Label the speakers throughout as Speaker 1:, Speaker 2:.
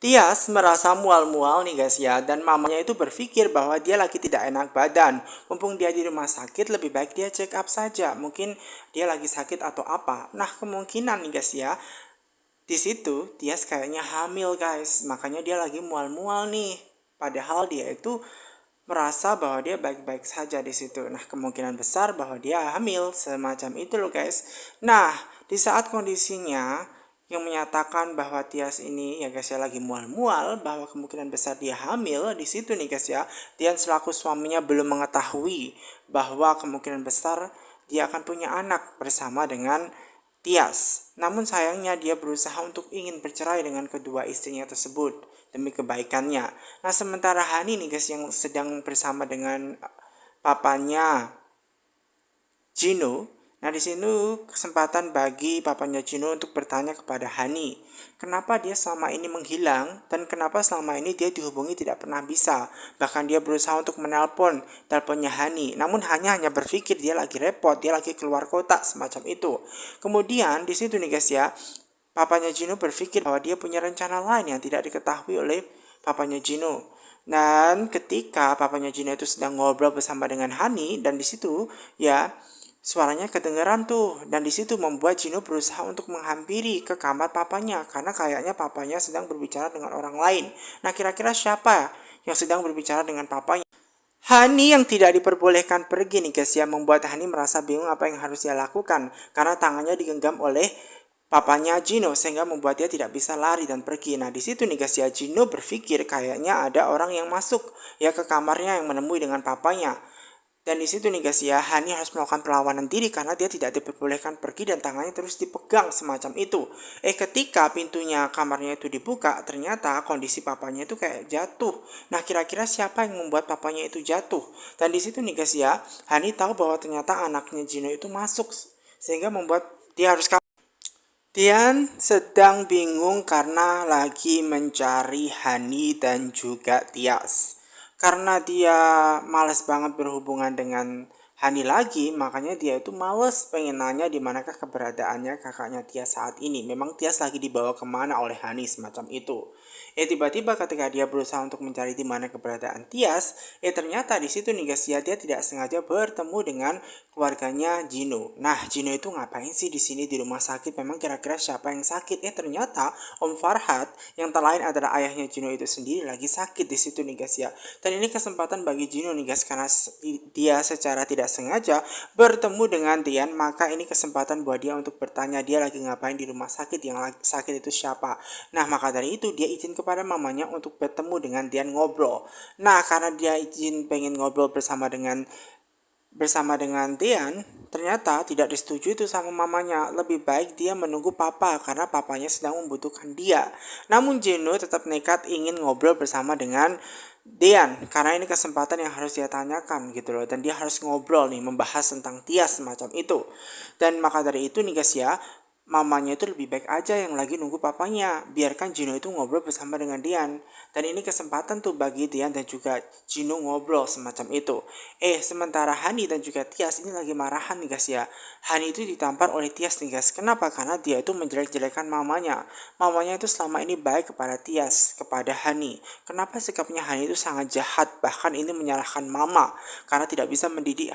Speaker 1: Tias merasa mual-mual nih guys ya, dan mamanya itu berpikir bahwa dia lagi tidak enak badan. Mumpung dia di rumah sakit, lebih baik dia check up saja. Mungkin dia lagi sakit atau apa. Nah, kemungkinan nih guys ya, di situ Tias kayaknya hamil guys. Makanya dia lagi mual-mual nih. Padahal dia itu merasa bahwa dia baik-baik saja di situ. Nah, kemungkinan besar bahwa dia hamil semacam itu loh guys. Nah, di saat kondisinya yang menyatakan bahwa Tias ini ya guys ya lagi mual-mual, bahwa kemungkinan besar dia hamil di situ nih guys ya. Tian selaku suaminya belum mengetahui bahwa kemungkinan besar dia akan punya anak bersama dengan Tias. Namun sayangnya dia berusaha untuk ingin bercerai dengan kedua istrinya tersebut demi kebaikannya. Nah, sementara Hani nih guys yang sedang bersama dengan papanya Gino. Nah, di sini kesempatan bagi papanya Gino untuk bertanya kepada Hani, kenapa dia selama ini menghilang dan kenapa selama ini dia dihubungi tidak pernah bisa. Bahkan dia berusaha untuk menelpon teleponnya Hani, namun hanya berpikir dia lagi repot, dia lagi keluar kota semacam itu. Kemudian di situ nih guys ya, papanya Gino berpikir bahwa dia punya rencana lain yang tidak diketahui oleh papanya Gino. Dan ketika papanya Gino itu sedang ngobrol bersama dengan Hani, dan di situ ya suaranya kedengeran tuh, dan di situ membuat Gino berusaha untuk menghampiri ke kamar papanya karena kayaknya papanya sedang berbicara dengan orang lain. Nah, kira-kira siapa yang sedang berbicara dengan papanya? Hani yang tidak diperbolehkan pergi nih guys ya, membuat Hani merasa bingung apa yang harus dia lakukan karena tangannya digenggam oleh papanya Gino sehingga membuat dia tidak bisa lari dan pergi. Nah, di situ nih guys ya, Gino berpikir kayaknya ada orang yang masuk ya ke kamarnya yang menemui dengan papanya. Dan di situ nih guys ya, Hani harus melakukan perlawanan diri karena dia tidak diperbolehkan pergi dan tangannya terus dipegang semacam itu. Ketika pintunya kamarnya itu dibuka, ternyata kondisi papanya itu kayak jatuh. Nah, kira-kira siapa yang membuat papanya itu jatuh? Dan di situ nih guys ya, Hani tahu bahwa ternyata anaknya Gino itu masuk sehingga membuat dia harus kabur. Tian sedang bingung karena lagi mencari Hani dan juga Tias. Karena dia males banget berhubungan dengan Hani lagi, makanya dia itu males pengen nanya di manakah keberadaannya kakaknya Tias saat ini. Memang Tias lagi dibawa kemana oleh Hani semacam itu. Tiba-tiba ketika dia berusaha untuk mencari di mana keberadaan Tias, ternyata di situ nih guys ya, dia tidak sengaja bertemu dengan keluarganya Gino. Nah, Gino itu ngapain sih di sini di rumah sakit? Memang kira-kira siapa yang sakit? Ternyata Om Farhat yang tak lain adalah ayahnya Gino itu sendiri lagi sakit di situ nih guys ya. Dan ini kesempatan bagi Gino nih guys karena dia secara tidak sengaja bertemu dengan Tian, maka ini kesempatan buat dia untuk bertanya dia lagi ngapain di rumah sakit, yang lagi sakit itu siapa. Nah, maka dari itu dia izin kepada mamanya untuk bertemu dengan Tian ngobrol. Nah, karena dia izin pengen ngobrol bersama dengan Tian, ternyata tidak disetujui itu sama mamanya. Lebih baik dia menunggu papa karena papanya sedang membutuhkan dia. Namun Gino tetap nekat ingin ngobrol bersama dengan Tian karena ini kesempatan yang harus dia tanyakan gitu loh, dan dia harus ngobrol nih membahas tentang Tias semacam itu. Dan maka dari itu nih guys ya, mamanya itu lebih baik aja yang lagi nunggu papanya, biarkan Gino itu ngobrol bersama dengan Dian. Dan ini kesempatan tuh bagi Dian dan juga Gino ngobrol semacam itu. Sementara Hani dan juga Tias ini lagi marahan nih guys ya. Hani itu ditampar oleh Tias nih guys. Kenapa? Karena dia itu menjelek-jelekan mamanya. Mamanya itu selama ini baik kepada Tias, kepada Hani. Kenapa sikapnya Hani itu sangat jahat, bahkan ini menyalahkan mama karena tidak bisa mendidik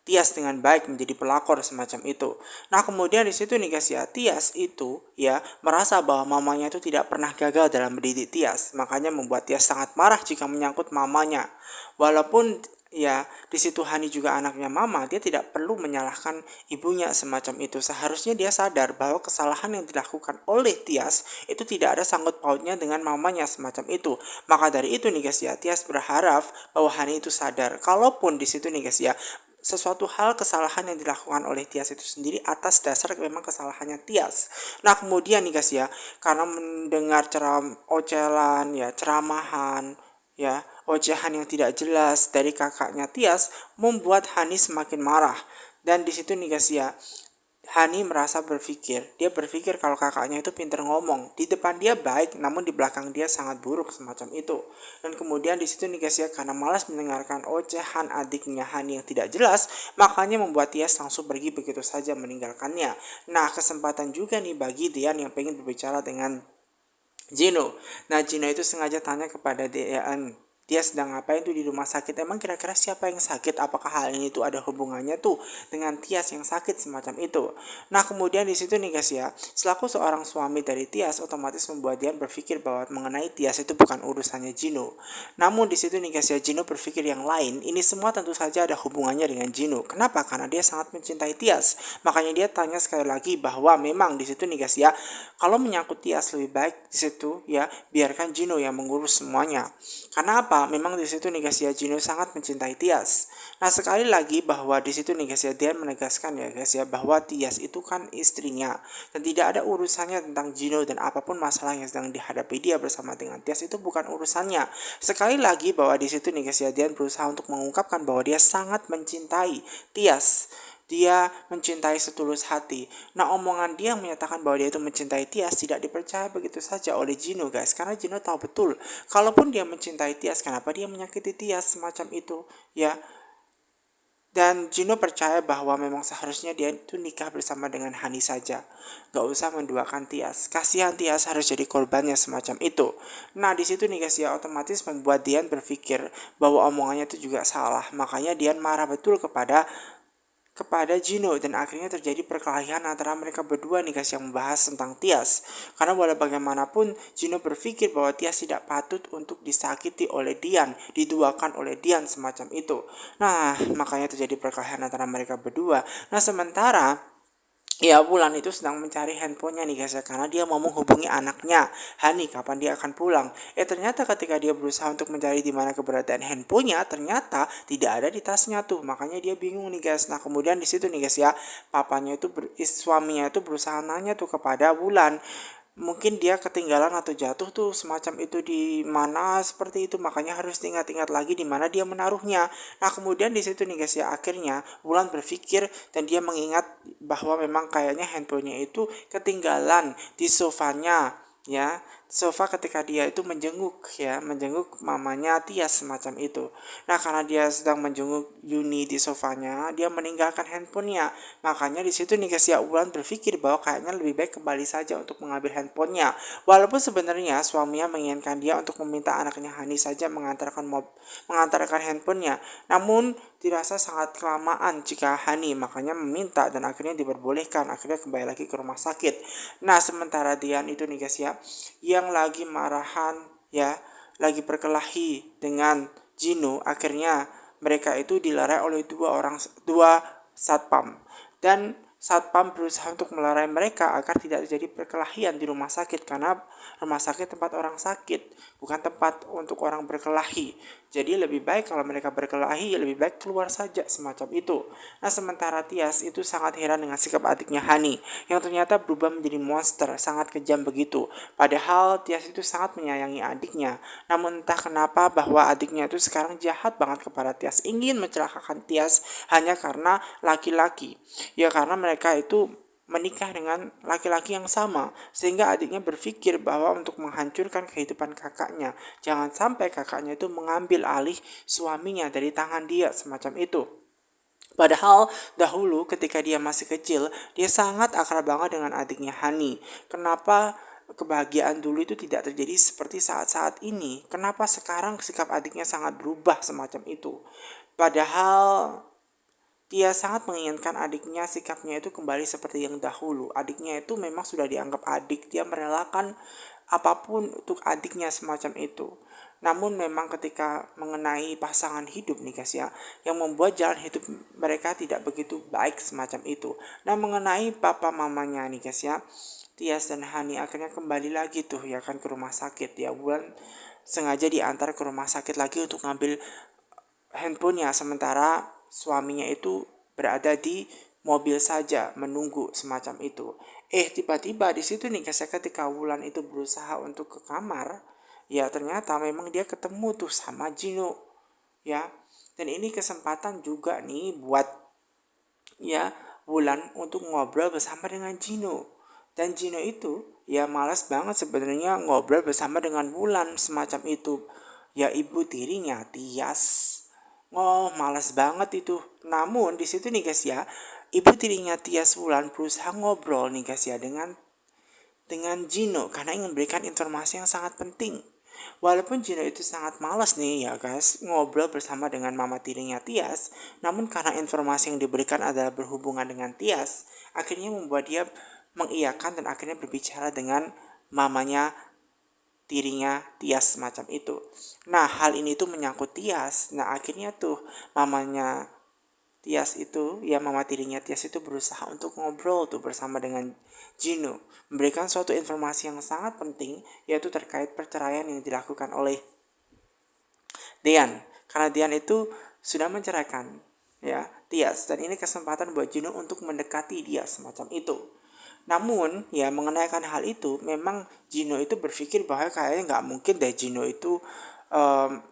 Speaker 1: Tias dengan baik menjadi pelakor semacam itu. Nah, kemudian di situ nih guys ya, Tias itu ya merasa bahwa mamanya itu tidak pernah gagal dalam mendidik Tias, makanya membuat Tias sangat marah jika menyangkut mamanya. Walaupun ya di situ Hani juga anaknya mama, dia tidak perlu menyalahkan ibunya semacam itu. Seharusnya dia sadar bahwa kesalahan yang dilakukan oleh Tias itu tidak ada sangkut pautnya dengan mamanya semacam itu. Maka dari itu nih guys ya, Tias berharap bahwa Hani itu sadar. Kalaupun di situ nih guys ya, sesuatu hal kesalahan yang dilakukan oleh Tias itu sendiri atas dasar memang kesalahannya Tias. Nah, kemudian nih guys ya, karena mendengar ocelan ya, ceramahan ya, ocehan yang tidak jelas dari kakaknya Tias membuat Hani semakin marah. Dan di situ nih guys ya, Hani dia berpikir kalau kakaknya itu pintar ngomong. Di depan dia baik, namun di belakang dia sangat buruk semacam itu. Dan kemudian di situ nih guys ya, karena malas mendengarkan ocehan adiknya Hani yang tidak jelas, makanya membuat dia langsung pergi begitu saja meninggalkannya. Nah, kesempatan juga nih bagi Dian yang pengen berbicara dengan Gino. Nah, Gino itu sengaja tanya kepada dia sedang ngapain tuh di rumah sakit. Emang kira-kira siapa yang sakit? Apakah hal ini tuh ada hubungannya tuh dengan Tias yang sakit semacam itu? Nah, kemudian di situ nih guys ya, selaku seorang suami dari Tias, otomatis membuat dia berpikir bahwa mengenai Tias itu bukan urusannya Gino. Namun di situ nih guys ya, Gino berpikir yang lain. Ini semua tentu saja ada hubungannya dengan Gino. Kenapa? Karena dia sangat mencintai Tias. Makanya dia tanya sekali lagi bahwa memang di situ nih guys ya, kalau menyangkut Tias lebih baik di situ ya biarkan Gino yang mengurus semuanya. Karena apa? Memang di situ nih guys ya, Gino sangat mencintai Tias. Nah, sekali lagi bahwa di situ nih guys ya, dia menegaskan ya guys ya bahwa Tias itu kan istrinya dan tidak ada urusannya tentang Gino, dan apapun masalah yang sedang dihadapi dia bersama dengan Tias itu bukan urusannya. Sekali lagi bahwa di situ nih guys ya, dia berusaha untuk mengungkapkan bahwa dia sangat mencintai Tias. Dia mencintai setulus hati. Nah, omongan dia yang menyatakan bahwa dia itu mencintai Tias tidak dipercaya begitu saja oleh Gino guys. Karena Gino tahu betul, kalaupun dia mencintai Tias, kenapa dia menyakiti Tias semacam itu, ya. Dan Gino percaya bahwa memang seharusnya dia itu nikah bersama dengan Hani saja. Gak usah menduakan Tias. Kasihan Tias harus jadi korbannya semacam itu. Nah, di situ nih guys ya, otomatis membuat Dian berpikir bahwa omongannya itu juga salah. Makanya Dian marah betul kepada Gino, dan akhirnya terjadi perkelahian antara mereka berdua nih guys yang membahas tentang Tias. Karena walau bagaimanapun Gino berpikir bahwa Tias tidak patut untuk disakiti oleh Dian, diduakan oleh Dian semacam itu. Nah, makanya terjadi perkelahian antara mereka berdua. Nah, sementara ya, Wulan itu sedang mencari handphonenya nih guys ya, karena dia mau menghubungi anaknya Hani kapan dia akan pulang. Ternyata ketika dia berusaha untuk mencari di mana keberadaan handphonenya, ternyata tidak ada di tasnya tuh. Makanya dia bingung nih guys. Nah, kemudian di situ nih guys ya, suaminya itu berusaha nanya tuh kepada Wulan, mungkin dia ketinggalan atau jatuh tuh semacam itu di mana seperti itu, makanya harus ingat-ingat lagi di mana dia menaruhnya. Nah, kemudian di situ nih guys ya, akhirnya Wulan berpikir dan dia mengingat bahwa memang kayaknya handphonenya itu ketinggalan di sofanya, ya, sofa ketika dia itu menjenguk mamanya Tias semacam itu. Nah, karena dia sedang menjenguk Yuni di sofanya, dia meninggalkan handphonenya. Makanya di situ nih guys ya, Wulan berpikir bahwa kayaknya lebih baik kembali saja untuk mengambil handphonenya. Walaupun sebenarnya suaminya menginginkan dia untuk meminta anaknya Hani saja mengantarkan handphonenya, namun dirasa sangat kelamaan jika Hani, makanya meminta dan akhirnya diperbolehkan. Akhirnya kembali lagi ke rumah sakit. Nah, sementara Dian itu nih guys ya, yang lagi marahan ya, lagi berkelahi dengan Gino, akhirnya mereka itu dilarai oleh dua satpam, dan satpam berusaha untuk melerai mereka agar tidak terjadi perkelahian di rumah sakit, karena rumah sakit tempat orang sakit, bukan tempat untuk orang berkelahi. Jadi lebih baik kalau mereka berkelahi, lebih baik keluar saja semacam itu. Nah, sementara Tias itu sangat heran dengan sikap adiknya Hani yang ternyata berubah menjadi monster, sangat kejam begitu. Padahal Tias itu sangat menyayangi adiknya. Namun entah kenapa bahwa adiknya itu sekarang jahat banget kepada Tias, ingin mencelakakan Tias hanya karena laki-laki. Ya, karena mereka itu menikah dengan laki-laki yang sama, sehingga adiknya berpikir bahwa untuk menghancurkan kehidupan kakaknya, jangan sampai kakaknya itu mengambil alih suaminya dari tangan dia semacam itu. Padahal dahulu ketika dia masih kecil, dia sangat akrab banget dengan adiknya Hani. Kenapa kebahagiaan dulu itu tidak terjadi seperti saat-saat ini? Kenapa sekarang sikap adiknya sangat berubah semacam itu? Padahal dia sangat menginginkan adiknya, sikapnya itu kembali seperti yang dahulu. Adiknya itu memang sudah dianggap adik, dia merelakan apapun untuk adiknya semacam itu. Namun memang ketika mengenai pasangan hidup nih guys ya, yang membuat jalan hidup mereka tidak begitu baik semacam itu. Nah, mengenai papa mamanya nih guys ya, Tias dan Hani akhirnya kembali lagi tuh ya kan ke rumah sakit ya. Bulan sengaja diantar ke rumah sakit lagi untuk ngambil handphonenya, sementara suaminya itu berada di mobil saja menunggu semacam itu. Tiba-tiba di situ nih guys, ketika Wulan itu berusaha untuk ke kamar, ya ternyata memang dia ketemu tuh sama Gino, ya. Dan ini kesempatan juga nih buat ya Wulan untuk ngobrol bersama dengan Gino. Dan Gino itu ya malas banget sebenarnya ngobrol bersama dengan Wulan semacam itu. Ya, ibu tirinya Tias. Oh, malas banget itu. Namun di situ nih guys ya, ibu tirinya Tias Wulan berusaha ngobrol nih guys ya dengan dengan Gino karena ingin memberikan informasi yang sangat penting. Walaupun Gino itu sangat malas nih ya guys ngobrol bersama dengan mama tirinya Tias, namun karena informasi yang diberikan adalah berhubungan dengan Tias, akhirnya membuat dia mengiyakan dan akhirnya berbicara dengan mamanya tirinya Tias semacam itu. Nah, hal ini tuh menyangkut Tias. Nah, akhirnya tuh mamanya Tias itu, ya mama tirinya Tias itu berusaha untuk ngobrol tuh bersama dengan Gino, memberikan suatu informasi yang sangat penting yaitu terkait perceraian yang dilakukan oleh Dean. Karena Dean itu sudah menceraikan ya Tias dan ini kesempatan buat Gino untuk mendekati dia semacam itu. Namun ya mengenaikan hal itu memang Gino itu berpikir bahwa kayaknya nggak mungkin deh Gino itu em,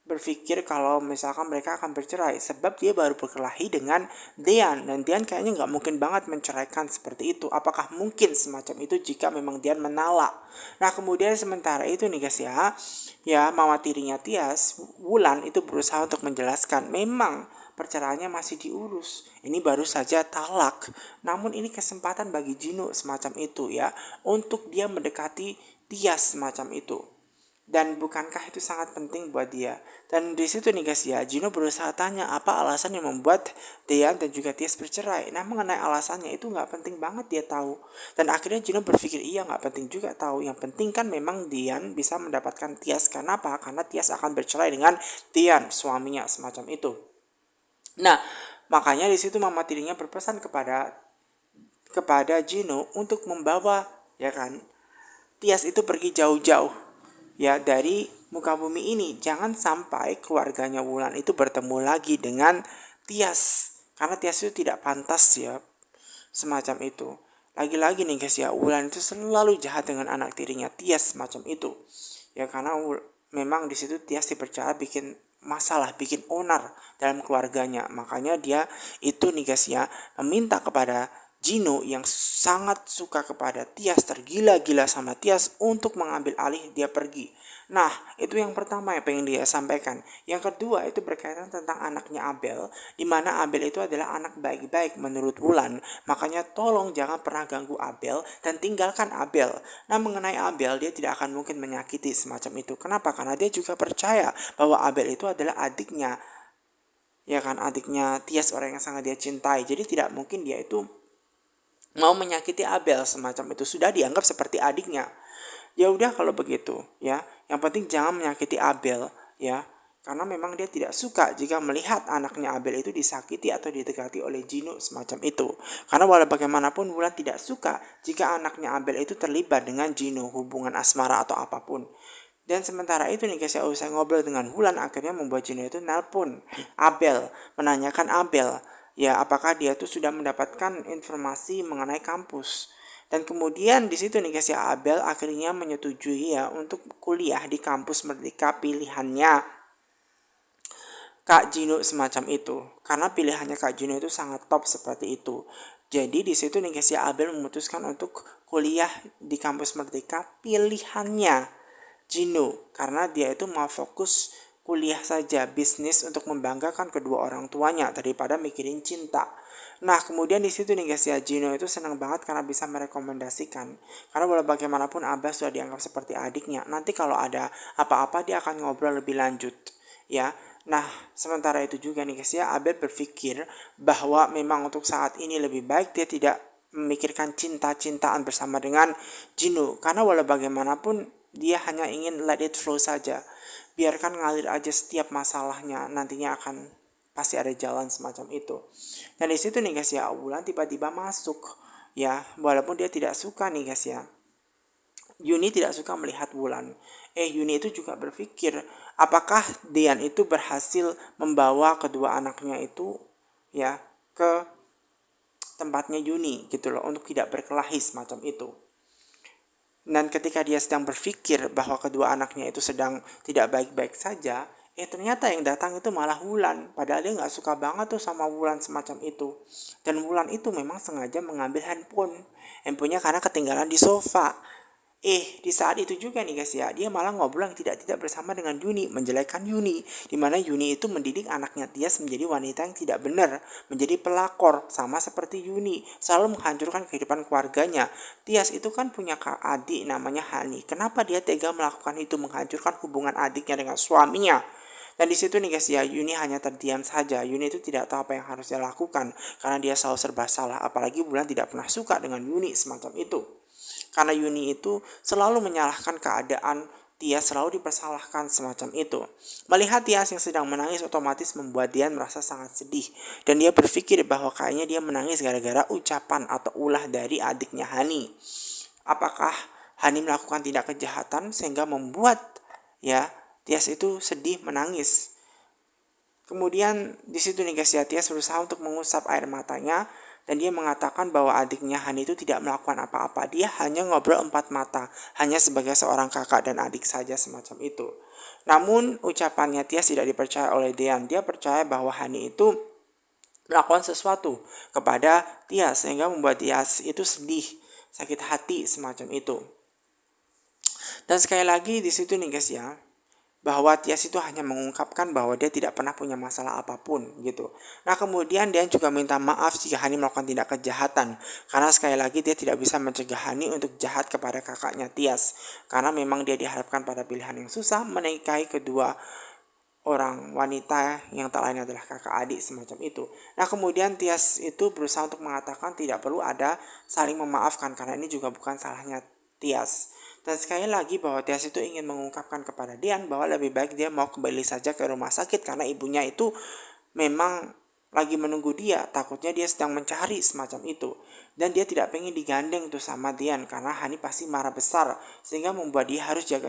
Speaker 1: berpikir kalau misalkan mereka akan bercerai sebab dia baru berkelahi dengan Dean dan Dean kayaknya nggak mungkin banget menceraikan seperti itu. Apakah mungkin semacam itu jika memang Dean menolak? Nah kemudian sementara itu nih guys ya mama tirinya Tias Wulan itu berusaha untuk menjelaskan memang perceraiannya masih diurus. Ini baru saja talak. Namun ini kesempatan bagi Gino semacam itu ya untuk dia mendekati Tias semacam itu. Dan bukankah itu sangat penting buat dia? Dan di situ nih guys ya, Gino berusaha tanya apa alasan yang membuat Dean dan juga Tias bercerai. Nah mengenai alasannya itu nggak penting banget dia tahu. Dan akhirnya Gino berpikir iya nggak penting juga tahu. Yang penting kan memang Dean bisa mendapatkan Tias. Karena apa? Karena Tias akan bercerai dengan Dean suaminya semacam itu. Nah makanya di situ mama tirinya berpesan kepada Gino untuk membawa ya kan Tias itu pergi jauh-jauh ya dari muka bumi ini. Jangan sampai keluarganya Wulan itu bertemu lagi dengan Tias karena Tias itu tidak pantas ya semacam itu. Lagi-lagi nih guys ya, Wulan itu selalu jahat dengan anak tirinya Tias semacam itu ya karena memang di situ Tias dipercaya bikin masalah, bikin onar dalam keluarganya. Makanya dia itu nih guys ya meminta kepada Gino yang sangat suka kepada Tias, tergila-gila sama Tias untuk mengambil alih dia pergi. Nah, itu yang pertama yang pengen dia sampaikan. Yang kedua itu berkaitan tentang anaknya Abel, di mana Abel itu adalah anak baik-baik menurut Wulan. Makanya tolong jangan pernah ganggu Abel dan tinggalkan Abel. Nah, mengenai Abel dia tidak akan mungkin menyakiti semacam itu. Kenapa? Karena dia juga percaya bahwa Abel itu adalah adiknya. Ya kan, adiknya Tias, orang yang sangat dia cintai. Jadi tidak mungkin dia itu mau menyakiti Abel semacam itu, sudah dianggap seperti adiknya. Ya udah kalau begitu ya, yang penting jangan menyakiti Abel ya, karena memang dia tidak suka jika melihat anaknya Abel itu disakiti atau ditekati oleh Gino semacam itu. Karena walau bagaimanapun Wulan tidak suka jika anaknya Abel itu terlibat dengan Gino, hubungan asmara atau apapun. Dan sementara itu nih guys ya, usai ngobrol dengan Wulan akhirnya membuat Gino itu nelpon Abel, menanyakan Abel ya apakah dia tuh sudah mendapatkan informasi mengenai kampus. Dan kemudian di situ nih guys ya, Abel akhirnya menyetujui ya untuk kuliah di kampus Merdeka pilihannya Kak Gino semacam itu. Karena pilihannya Kak Gino itu sangat top seperti itu. Jadi di situ nih guys ya, Abel memutuskan untuk kuliah di kampus Merdeka pilihannya Gino karena dia itu mau fokus kuliah saja, bisnis untuk membanggakan kedua orang tuanya daripada mikirin cinta. Nah kemudian di situ nih guys ya, Gino itu senang banget karena bisa merekomendasikan. Karena walau bagaimanapun Abel sudah dianggap seperti adiknya. Nanti kalau ada apa-apa dia akan ngobrol lebih lanjut ya. Nah sementara itu juga nih guys ya, Abel berpikir bahwa memang untuk saat ini lebih baik dia tidak memikirkan cinta-cintaan bersama dengan Gino. Karena walau bagaimanapun dia hanya ingin let it flow saja. Biarkan ngalir aja setiap masalahnya, nantinya akan pasti ada jalan semacam itu. Dan di situ nih guys ya, Wulan tiba-tiba masuk ya, walaupun dia tidak suka nih guys ya. Yuni tidak suka melihat Wulan. Yuni itu juga berpikir, apakah Dean itu berhasil membawa kedua anaknya itu ya ke tempatnya Yuni gitu loh untuk tidak berkelahi semacam itu. Dan ketika dia sedang berpikir bahwa kedua anaknya itu sedang tidak baik-baik saja, ternyata yang datang itu malah Wulan. Padahal dia nggak suka banget tuh sama Wulan semacam itu. Dan Wulan itu memang sengaja mengambil handphonenya karena ketinggalan di sofa. Di saat itu juga nih guys ya, dia malah ngobrol yang tidak-tidak bersama dengan Yuni, menjelekkan Yuni. Dimana Yuni itu mendidik anaknya Tias menjadi wanita yang tidak benar, menjadi pelakor, sama seperti Yuni, selalu menghancurkan kehidupan keluarganya. Tias itu kan punya adik namanya Hani. Kenapa dia tega melakukan itu, menghancurkan hubungan adiknya dengan suaminya? Dan di situ nih guys ya, Yuni hanya terdiam saja. Yuni itu tidak tahu apa yang harus dia lakukan karena dia selalu serba salah. Apalagi Bulan tidak pernah suka dengan Yuni semacam itu. Karena Yuni itu selalu menyalahkan keadaan, Tias selalu dipersalahkan semacam itu. Melihat Tias yang sedang menangis otomatis membuat Dian merasa sangat sedih. Dan dia berpikir bahwa kayaknya dia menangis gara-gara ucapan atau ulah dari adiknya Hani. Apakah Hani melakukan tindak kejahatan sehingga membuat ya Tias itu sedih menangis. Kemudian di situ nih guys ya, Tias berusaha untuk mengusap air matanya dan dia mengatakan bahwa adiknya Hani itu tidak melakukan apa-apa. Dia hanya ngobrol empat mata, hanya sebagai seorang kakak dan adik saja semacam itu. Namun ucapannya Tias tidak dipercaya oleh Dian. Dia percaya bahwa Hani itu melakukan sesuatu kepada Tias sehingga membuat Tias itu sedih, sakit hati semacam itu. Dan sekali lagi di situ nih guys ya, bahwa Tias itu hanya mengungkapkan bahwa dia tidak pernah punya masalah apapun gitu. Nah kemudian dia juga minta maaf jika Hani melakukan tindak kejahatan, karena sekali lagi dia tidak bisa mencegah Hani untuk jahat kepada kakaknya Tias, karena memang dia dihadapkan pada pilihan yang susah menikahi kedua orang wanita yang tak lain adalah kakak adik semacam itu. Nah kemudian Tias itu berusaha untuk mengatakan tidak perlu ada saling memaafkan karena ini juga bukan salahnya Tias. Dan sekali lagi bahwa Tias itu ingin mengungkapkan kepada Dian bahwa lebih baik dia mau kembali saja ke rumah sakit karena ibunya itu memang lagi menunggu dia, takutnya dia sedang mencari semacam itu. Dan dia tidak pengen digandeng tuh sama Dian karena Hani pasti marah besar sehingga membuat dia harus jaga